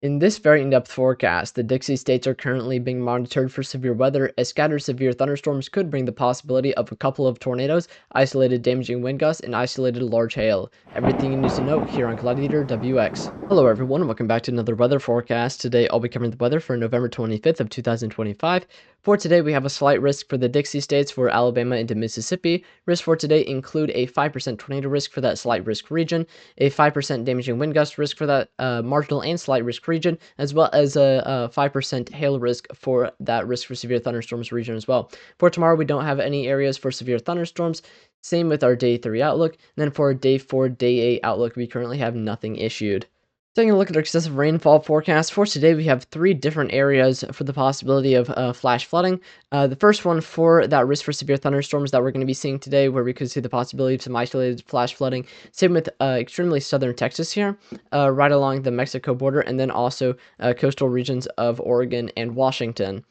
In this very in-depth forecast, the Dixie states are currently being monitored for severe weather, as scattered severe thunderstorms could bring the possibility of a couple of tornadoes, isolated damaging wind gusts, and isolated large hail. Everything you need to know here on Gladiator WX. Hello everyone, and welcome back to another weather forecast. Today I'll be covering the weather for November 25th of 2025. For today, we have a slight risk for the Dixie states for Alabama into Mississippi. Risks for today include a 5% tornado risk for that slight risk region, a 5% damaging wind gust risk for that marginal and slight risk region, as well as a 5% hail risk for that risk for severe thunderstorms region as well. For tomorrow, we don't have any areas for severe thunderstorms. Same with our day 3 outlook. And then for our day 4, day 8 outlook, we currently have nothing issued. Taking a look at our excessive rainfall forecast for today, we have 3 different areas for the possibility of flash flooding. The first one for that risk for severe thunderstorms that we're going to be seeing today, where we could see the possibility of some isolated flash flooding. Same with extremely southern Texas here, right along the Mexico border, and then also coastal regions of Oregon and Washington.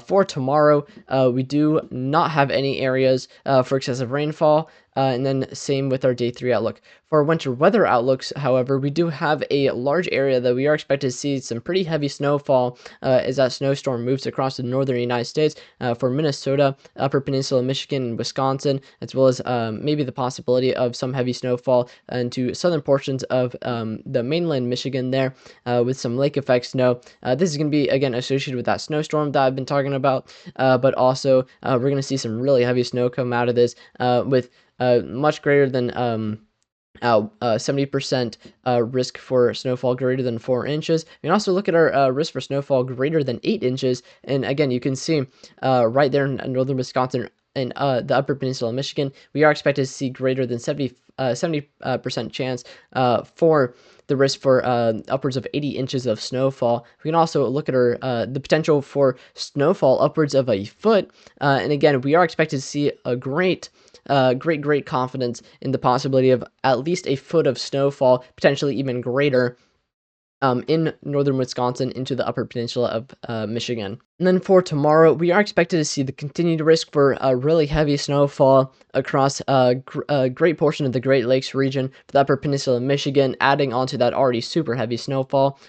For tomorrow, we do not have any areas for excessive rainfall. And then same with our day 3 outlook. For our winter weather outlooks, however, we do have a large area that we are expected to see some pretty heavy snowfall as that snowstorm moves across the northern United States for Minnesota, Upper Peninsula, Michigan, and Wisconsin, as well as maybe the possibility of some heavy snowfall into southern portions of the mainland Michigan there with some lake effect snow. This is going to be, again, associated with that snowstorm that I've been talking about, but also we're going to see some really heavy snow come out of this with much greater than 70% risk for snowfall greater than 4 inches. We can also look at our risk for snowfall greater than 8 inches. And again, you can see right there in northern Wisconsin and the Upper Peninsula of Michigan, we are expected to see greater than 70% chance for the risk for upwards of 80 inches of snowfall. We can also look at our the potential for snowfall upwards of a foot. And again, we are expected to see a great confidence in the possibility of at least a foot of snowfall, potentially even greater, in northern Wisconsin into the Upper Peninsula of Michigan. And then for tomorrow, we are expected to see the continued risk for really heavy snowfall across a great portion of the Great Lakes region for the Upper Peninsula of Michigan, adding onto that already super heavy snowfall.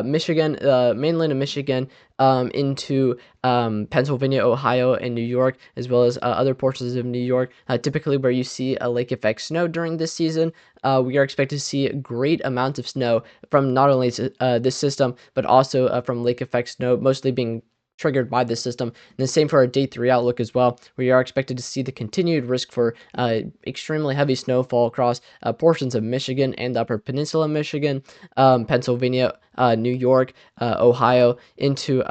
Michigan, mainland of Michigan, into Pennsylvania, Ohio, and New York, as well as other portions of New York, typically where you see a lake effect snow during this season. We are expected to see great amounts of snow from not only this system, but also from lake effect snow, mostly being triggered by this system. And the same for our day 3 outlook as well. We are expected to see the continued risk for extremely heavy snowfall across portions of Michigan and the Upper Peninsula of Michigan, Pennsylvania, New York, Ohio, into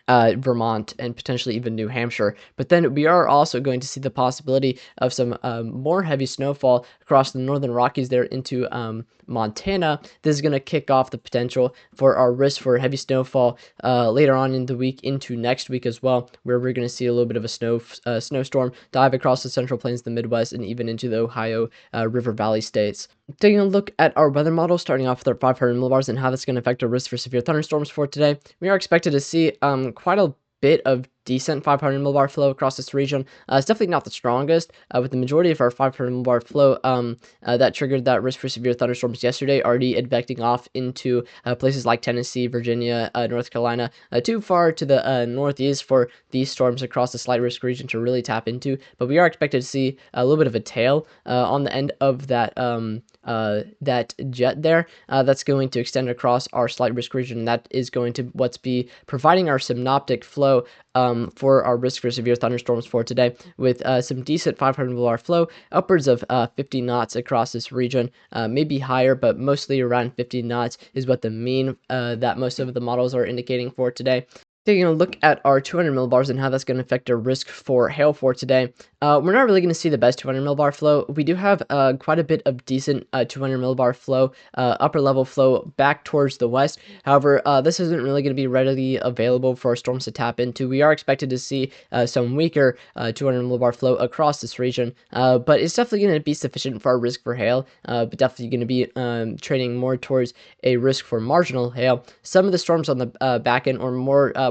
Vermont, and potentially even New Hampshire. But then we are also going to see the possibility of some more heavy snowfall across the northern Rockies there into Montana. This is going to kick off the potential for our risk for heavy snowfall later on in the week into next week as well, where we're going to see a little bit of a snowstorm dive across the Central Plains, the Midwest, and even into the Ohio River Valley states. Taking a look at our weather model, starting off with our 500 millibars and how that's going to affect our risk for severe thunderstorms for today, we are expected to see quite a bit of decent 500 millibar flow across this region. It's definitely not the strongest, with the majority of our 500 millibar flow that triggered that risk for severe thunderstorms yesterday already advecting off into places like Tennessee, Virginia, North Carolina, too far to the northeast for these storms across the slight risk region to really tap into. But we are expected to see a little bit of a tail on the end of that that jet there that's going to extend across our slight risk region, and that is going to be providing our synoptic flow for our risk for severe thunderstorms for today, with some decent 500 millibar flow, upwards of 50 knots across this region, maybe higher, but mostly around 50 knots is what the mean that most of the models are indicating for today. Taking a look at our 200 millibars and how that's going to affect our risk for hail for today, we're not really going to see the best 200 millibar flow. We do have quite a bit of decent 200 millibar flow, upper level flow back towards the west. However, this isn't really going to be readily available for our storms to tap into. We are expected to see some weaker 200 millibar flow across this region, but it's definitely going to be sufficient for our risk for hail, but definitely going to be trending more towards a risk for marginal hail. Some of the storms on the back end, or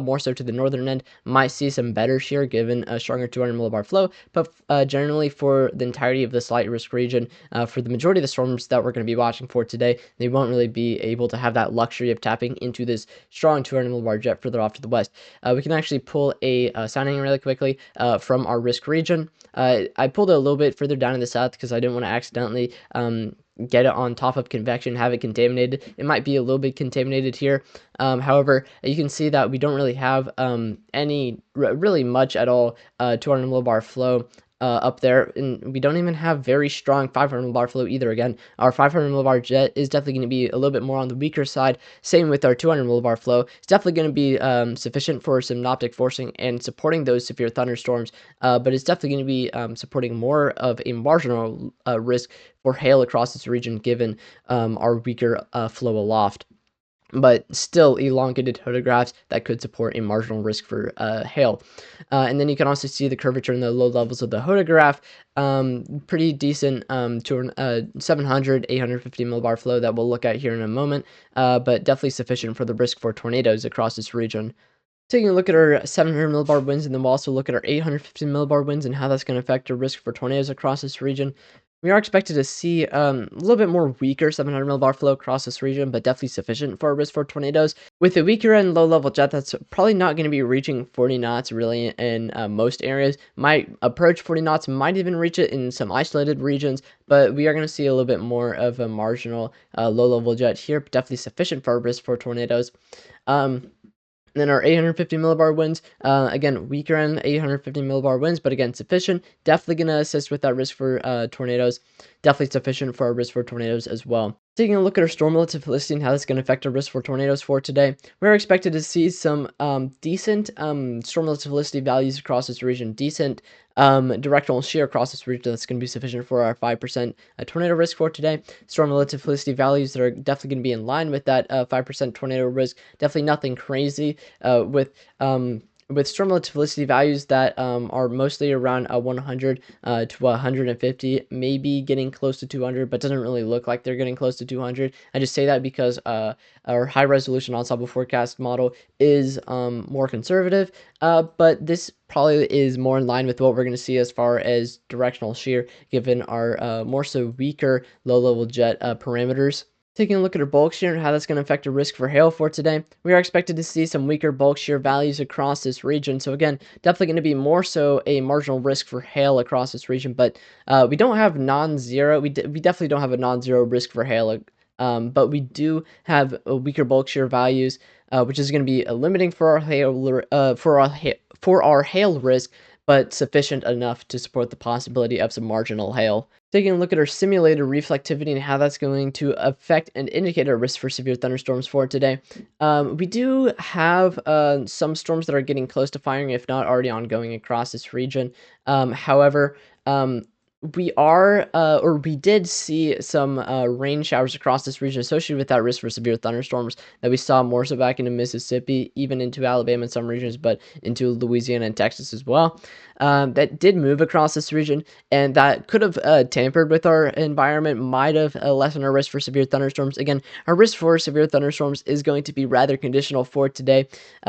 more so to the northern end, might see some better shear given a stronger 200 millibar flow, but but generally for the entirety of this light risk region, for the majority of the storms that we're going to be watching for today, they won't really be able to have that luxury of tapping into this strong 200 millibar jet further off to the west. We can actually pull a sounding really quickly from our risk region. I pulled it a little bit further down in the south because I didn't want to accidentally get it on top of convection, have it contaminated. It might be a little bit contaminated here. However, you can see that we don't really have any really much at all 200 millibar flow up there, and we don't even have very strong 500 millibar flow either. Again, our 500 millibar jet is definitely going to be a little bit more on the weaker side. Same with our 200 millibar flow. It's definitely going to be sufficient for synoptic forcing and supporting those severe thunderstorms, but it's definitely going to be supporting more of a marginal risk for hail across this region given our weaker flow aloft, but still elongated photographs that could support a marginal risk for hail. And then you can also see the curvature in the low levels of the photograph. Pretty decent to 700, 850 millibar flow that we'll look at here in a moment, but definitely sufficient for the risk for tornadoes across this region. Taking a look at our 700 millibar winds, and then we'll also look at our 850 millibar winds and how that's going to affect the risk for tornadoes across this region. We are expected to see a little bit more weaker 700 millibar flow across this region, but definitely sufficient for a risk for tornadoes. With a weaker and low level jet, that's probably not going to be reaching 40 knots really in most areas. Might approach 40 knots, might even reach it in some isolated regions, but we are going to see a little bit more of a marginal low level jet here, but definitely sufficient for a risk for tornadoes. Then our 850 millibar winds, again, weaker end 850 millibar winds, but again, sufficient. Definitely going to assist with that risk for tornadoes. Definitely sufficient for our risk for tornadoes as well. Taking a look at our storm relative felicity and how that's going to affect our risk for tornadoes for today, we're expected to see some decent storm relative felicity values across this region, decent directional shear across this region that's going to be sufficient for our 5% tornado risk for today. Storm relative felicity values that are definitely going to be in line with that 5% tornado risk. Definitely nothing crazy with storm relative felicity values that are mostly around 100 to 150, maybe getting close to 200, but doesn't really look like they're getting close to 200. I just say that because our high resolution ensemble forecast model is more conservative, but this probably is more in line with what we're going to see as far as directional shear, given our more so weaker low level jet parameters. Taking a look at our bulk shear and how that's going to affect the risk for hail for today, we are expected to see some weaker bulk shear values across this region. So again, definitely going to be more so a marginal risk for hail across this region, but we don't have non-zero. We definitely don't have a non-zero risk for hail, but we do have weaker bulk shear values, which is going to be limiting for our hail for our hail risk, but sufficient enough to support the possibility of some marginal hail. Taking a look at our simulated reflectivity and how that's going to affect and indicate our risk for severe thunderstorms for today. We do have some storms that are getting close to firing, if not already ongoing across this region. However, we did see some rain showers across this region associated with that risk for severe thunderstorms that we saw more so back into Mississippi, even into Alabama in some regions, but into Louisiana and Texas as well. That did move across this region, and that could have tampered with our environment, might have lessened our risk for severe thunderstorms. Again, our risk for severe thunderstorms is going to be rather conditional for today,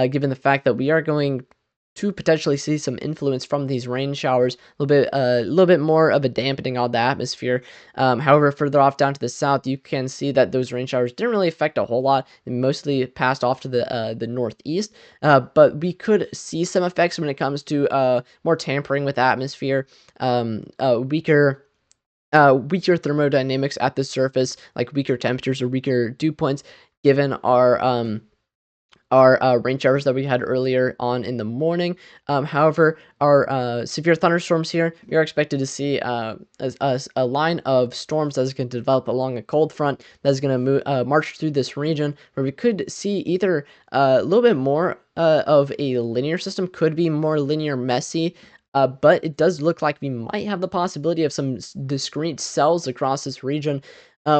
given the fact that we are going to potentially see some influence from these rain showers, a little bit more of a dampening on the atmosphere. However, further off down to the south, you can see that those rain showers didn't really affect a whole lot. They mostly passed off to the northeast, but we could see some effects when it comes to more tampering with atmosphere, weaker thermodynamics at the surface, like weaker temperatures or weaker dew points, given our rain showers that we had earlier on in the morning. However, our severe thunderstorms here, we are expected to see a line of storms that is going to develop along a cold front that is going to march through this region, where we could see either a little bit more of a linear system, could be more linear messy, but it does look like we might have the possibility of some discrete cells across this region,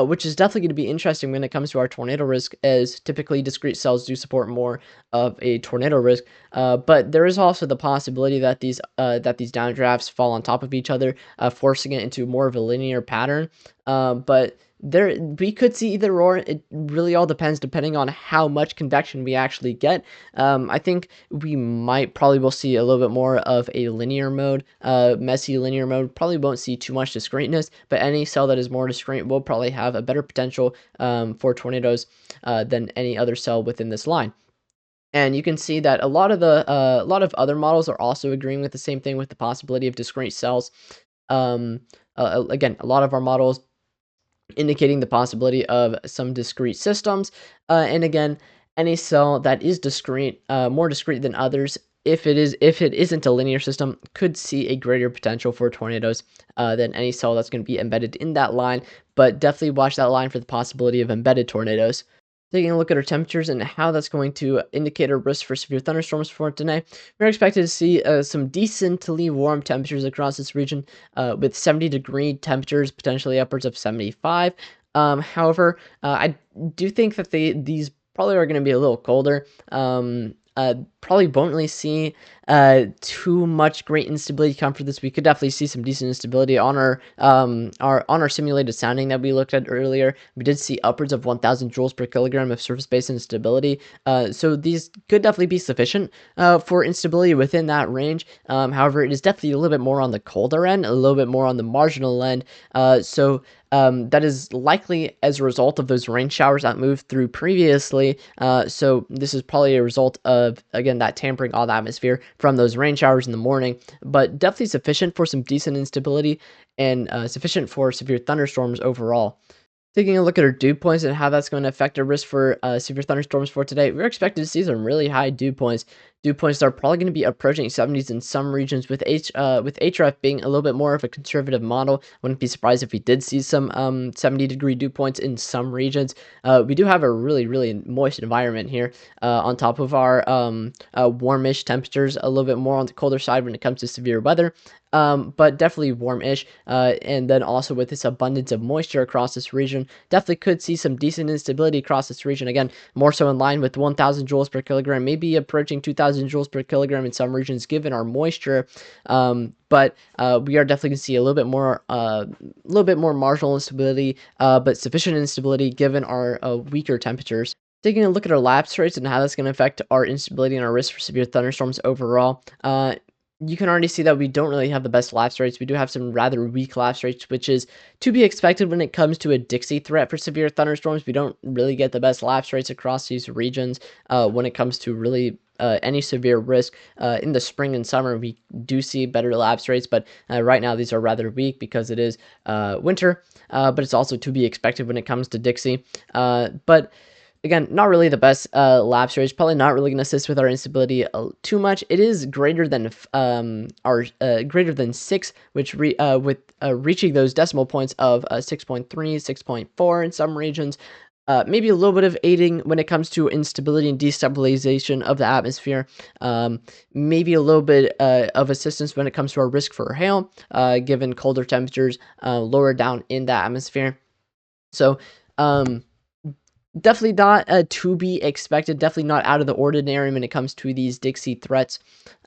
which is definitely going to be interesting when it comes to our tornado risk, as typically discrete cells do support more of a tornado risk. But there is also the possibility that these downdrafts fall on top of each other, forcing it into more of a linear pattern. But there we could see either or. It really all depends depending on how much convection we actually get. I think we might probably will see a little bit more of a linear mode, messy linear mode. Probably won't see too much discreteness, but any cell that is more discrete will probably have a better potential for tornadoes than any other cell within this line. And you can see that a lot of other models are also agreeing with the same thing with the possibility of discrete cells. Um, Again, a lot of our models indicating the possibility of some discrete systems. And again, any cell that is discrete, more discrete than others, if it isn't a linear system, could see a greater potential for tornadoes than any cell that's going to be embedded in that line. But definitely watch that line for the possibility of embedded tornadoes. Taking a look at our temperatures and how that's going to indicate a risk for severe thunderstorms for today, we're expected to see some decently warm temperatures across this region with 70-degree temperatures, potentially upwards of 75. However, I do think that these probably are going to be a little colder. Probably won't really see too much great instability come for this. We could definitely see some decent instability on our simulated sounding that we looked at earlier. We did see upwards of 1,000 joules per kilogram of surface-based instability. So these could definitely be sufficient for instability within that range. However, it is definitely a little bit more on the colder end, a little bit more on the marginal end. That is likely as a result of those rain showers that moved through previously. So this is probably a result of, again, that tampering of the atmosphere from those rain showers in the morning, but definitely sufficient for some decent instability and sufficient for severe thunderstorms overall. Taking a look at our dew points and how that's going to affect our risk for severe thunderstorms for today, we're expected to see some really high dew points. Dew points are probably going to be approaching 70s in some regions, with HRF being a little bit more of a conservative model. Wouldn't be surprised if we did see some 70-degree dew points in some regions. We do have a really moist environment here on top of our warmish temperatures, a little bit more on the colder side when it comes to severe weather. But definitely warm-ish, and then also with this abundance of moisture across this region, definitely could see some decent instability across this region. Again, more so in line with 1,000 joules per kilogram, maybe approaching 2,000 joules per kilogram in some regions, given our moisture. But we are definitely going to see a little bit more marginal instability, but sufficient instability given our weaker temperatures. Taking a look at our lapse rates and how that's going to affect our instability and our risk for severe thunderstorms overall. You can already see that we don't really have the best lapse rates. We do have some rather weak lapse rates, which is to be expected when it comes to a Dixie threat for severe thunderstorms. We don't really get the best lapse rates across these regions when it comes to really any severe risk. In the spring and summer, we do see better lapse rates, but right now these are rather weak because it is winter, but it's also to be expected when it comes to Dixie. But again, not really the best lapse rate. Probably not really going to assist with our instability too much. It is greater than greater than 6, which with reaching those decimal points of 6.3, 6.4 in some regions. Maybe a little bit of aiding when it comes to instability and destabilization of the atmosphere. Maybe a little bit of assistance when it comes to our risk for hail, given colder temperatures lower down in the atmosphere. So, definitely not to be expected. Definitely not out of the ordinary when it comes to these Dixie threats.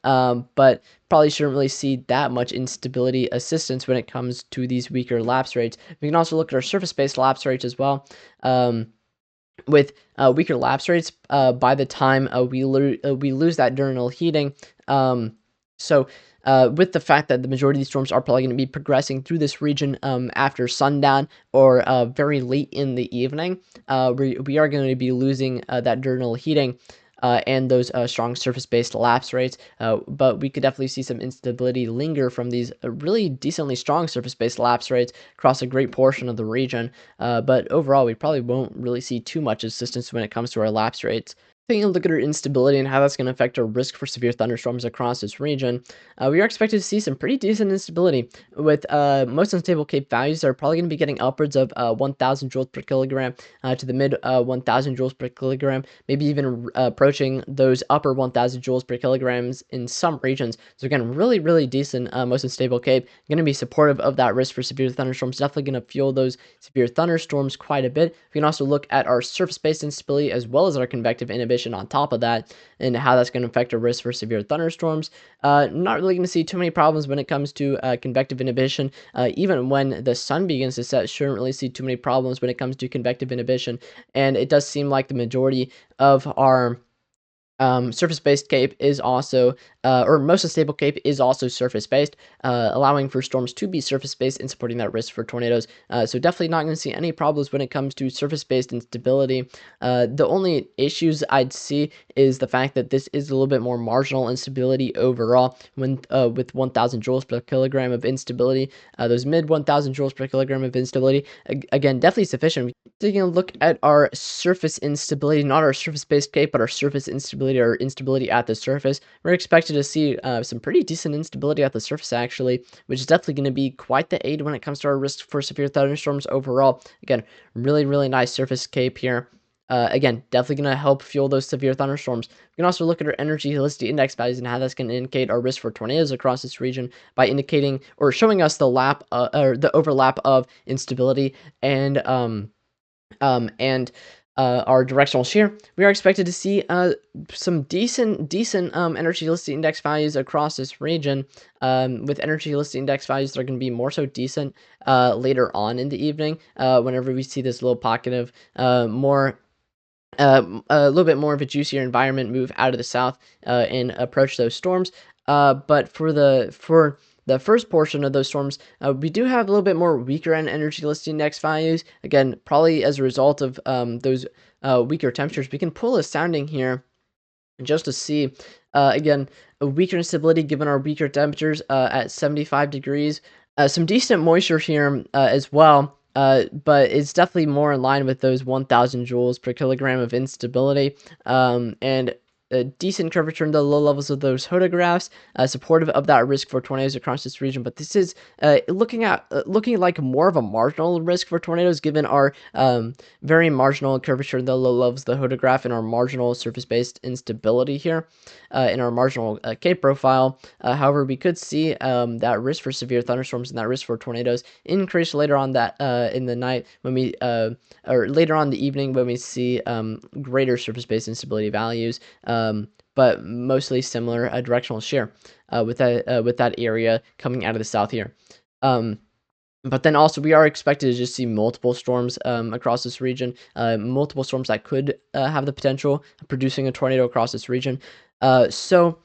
But probably shouldn't really see that much instability assistance when it comes to these weaker lapse rates. We can also look at our surface-based lapse rates as well. With weaker lapse rates, by the time we lose that diurnal heating. With the fact that the majority of these storms are probably going to be progressing through this region after sundown or very late in the evening, we are going to be losing that diurnal heating and those strong surface-based lapse rates. But we could definitely see some instability linger from these really decently strong surface-based lapse rates across a great portion of the region. But overall, we probably won't really see too much assistance when it comes to our lapse rates. Taking a look at our instability and how that's going to affect our risk for severe thunderstorms across this region, we are expected to see some pretty decent instability with most unstable Cape values that are probably going to be getting upwards of 1,000 joules per kilogram to the mid 1,000 joules per kilogram, maybe even approaching those upper 1,000 joules per kilograms in some regions. So again, really decent most unstable Cape, going to be supportive of that risk for severe thunderstorms, definitely going to fuel those severe thunderstorms quite a bit. We can also look at our surface-based instability as well as our convective inhibition inhibition on top of that, and how that's going to affect our risk for severe thunderstorms. Not really going to see too many problems when it comes to convective inhibition. Even when the sun begins to set, shouldn't really see too many problems when it comes to convective inhibition. And it does seem like the majority of our surface-based cape is also, or most of stable cape is also surface-based, allowing for storms to be surface-based and supporting that risk for tornadoes. So definitely not going to see any problems when it comes to surface-based instability. The only issues I'd see is the fact that this is a little bit more marginal instability overall when with 1,000 joules per kilogram of instability. Those mid 1,000 joules per kilogram of instability, again, definitely sufficient. Taking a look at our surface instability, not our surface-based cape, but our surface instability or instability at the surface, we're expected to see some pretty decent instability at the surface, actually, which is definitely going to be quite the aid when it comes to our risk for severe thunderstorms overall. Again, really, really nice surface cape here. Again, definitely going to help fuel those severe thunderstorms. We can also look at our energy helicity index values and how that's going to indicate our risk for tornadoes across this region by indicating or showing us the or the overlap of instability and our directional shear. We are expected to see some decent energy helicity index values across this region, with energy helicity index values that are going to be more so decent later on in the evening, whenever we see this little pocket of a little bit more of a juicier environment move out of the south and approach those storms. But for the first portion of those storms, we do have a little bit more weaker energy helicity index values. Again, probably as a result of those weaker temperatures. We can pull a sounding here just to see, again, a weaker instability given our weaker temperatures at 75 degrees. Some decent moisture here as well. But it's definitely more in line with those 1,000 joules per kilogram of instability, and a decent curvature in the low levels of those photographs, supportive of that risk for tornadoes across this region. But this is looking like more of a marginal risk for tornadoes, given our very marginal curvature in the low levels of the photograph and our marginal surface-based instability here in our marginal cape profile. However, we could see that risk for severe thunderstorms and that risk for tornadoes increase later on that in the night when we or later on in the evening when we see greater surface-based instability values, but mostly similar directional shear with that area coming out of the south here. But then also we are expected to just see multiple storms across this region, multiple storms that could have the potential of producing a tornado across this region. So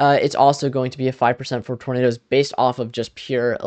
it's also going to be a 5% for tornadoes based off of just pure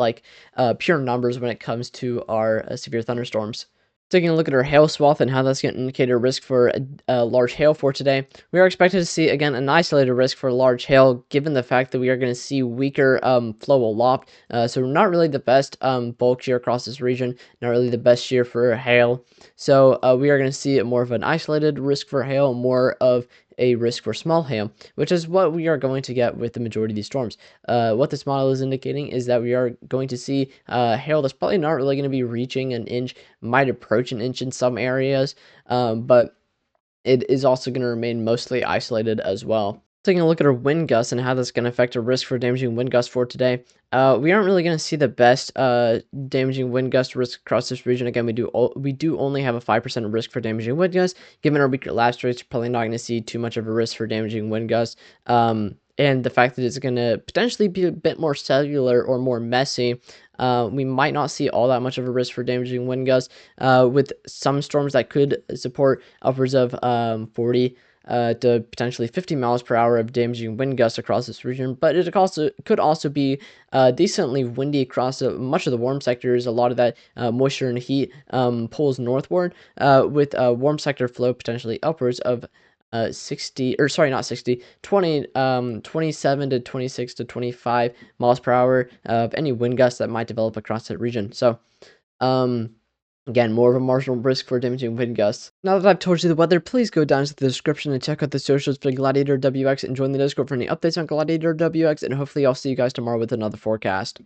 numbers when it comes to our severe thunderstorms. Taking a look at our hail swath and how that's going to indicate a risk for a large hail for today, we are expected to see, again, an isolated risk for large hail, given the fact that we are going to see weaker flow aloft. So not really the best bulk shear across this region, not really the best shear for hail. So we are going to see more of an isolated risk for hail, more of a risk for small hail, which is what we are going to get with the majority of these storms. What this model is indicating is that we are going to see hail that's probably not really going to be reaching an inch, might approach an inch in some areas, but it is also going to remain mostly isolated as well. Taking a look at our wind gusts and how that's going to affect our risk for damaging wind gusts for today, we aren't really going to see the best damaging wind gust risk across this region. Again, we do only have a 5% risk for damaging wind gusts. Given our weaker lapse rates, you're probably not going to see too much of a risk for damaging wind gusts. And the fact that it's going to potentially be a bit more cellular or more messy, we might not see all that much of a risk for damaging wind gusts, with some storms that could support upwards of 40 to potentially 50 miles per hour of damaging wind gusts across this region. But it could also be decently windy across much of the warm sectors. A lot of that moisture and heat pulls northward, with warm sector flow potentially upwards of 60, or sorry, not 60, 20, 27 to 26 to 25 miles per hour of any wind gusts that might develop across that region. So, again, more of a marginal risk for damaging wind gusts. Now that I've told you the weather, please go down to the description and check out the socials for GladiatorWX and join the Discord for any updates on GladiatorWX, and hopefully I'll see you guys tomorrow with another forecast.